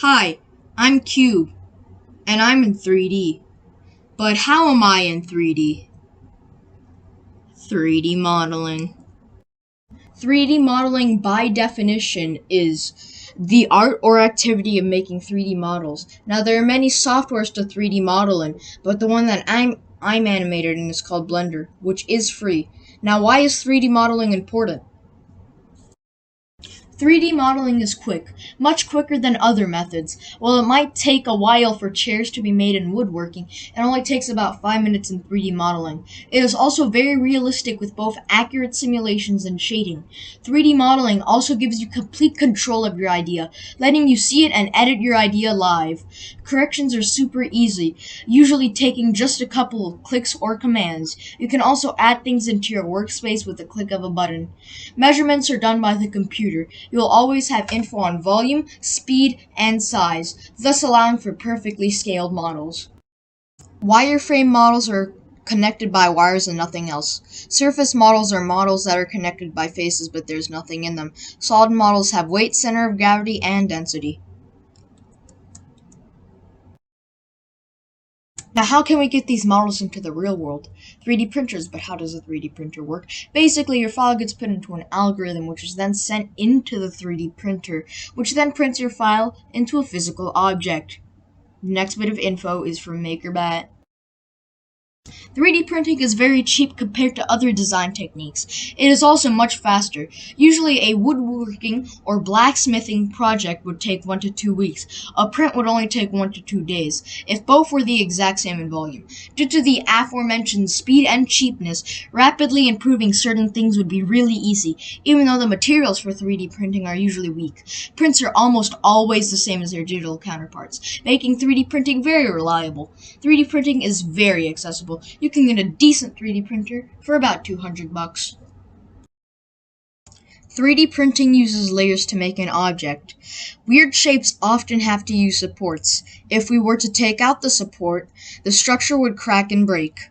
Hi, I'm Cube, and I'm in 3D. But how am I in 3D? 3D modeling. 3D modeling, by definition, is the art or activity of making 3D models. Now, there are many softwares to 3D modeling, but the one that I'm animated in is called Blender, which is free. Now, why is 3D modeling important? 3D modeling is quick, much quicker than other methods. While it might take a while for chairs to be made in woodworking, it only takes about 5 minutes in 3D modeling. It is also very realistic with both accurate simulations and shading. 3D modeling also gives you complete control of your idea, letting you see it and edit your idea live. Corrections are super easy, usually taking just a couple of clicks or commands. You can also add things into your workspace with a click of a button. Measurements are done by the computer. You will always have info on volume, speed, and size, thus allowing for perfectly scaled models. Wireframe models are connected by wires and nothing else. Surface models are models that are connected by faces but there's nothing in them. Solid models have weight, center of gravity, and density. Now, how can we get these models into the real world? 3D printers, but how does a 3D printer work? Basically, your file gets put into an algorithm, which is then sent into the 3D printer, which then prints your file into a physical object. The next bit of info is from MakerBot. 3D printing is very cheap compared to other design techniques. It is also much faster. Usually a woodworking or blacksmithing project would take 1 to 2 weeks. A print would only take 1 to 2 days, if both were the exact same in volume. Due to the aforementioned speed and cheapness, rapidly improving certain things would be really easy, even though the materials for 3D printing are usually weak. Prints are almost always the same as their digital counterparts, making 3D printing very reliable. 3D printing is very accessible. You can get a decent 3D printer for about $200. 3D printing uses layers to make an object. Weird shapes often have to use supports. If we were to take out the support, the structure would crack and break.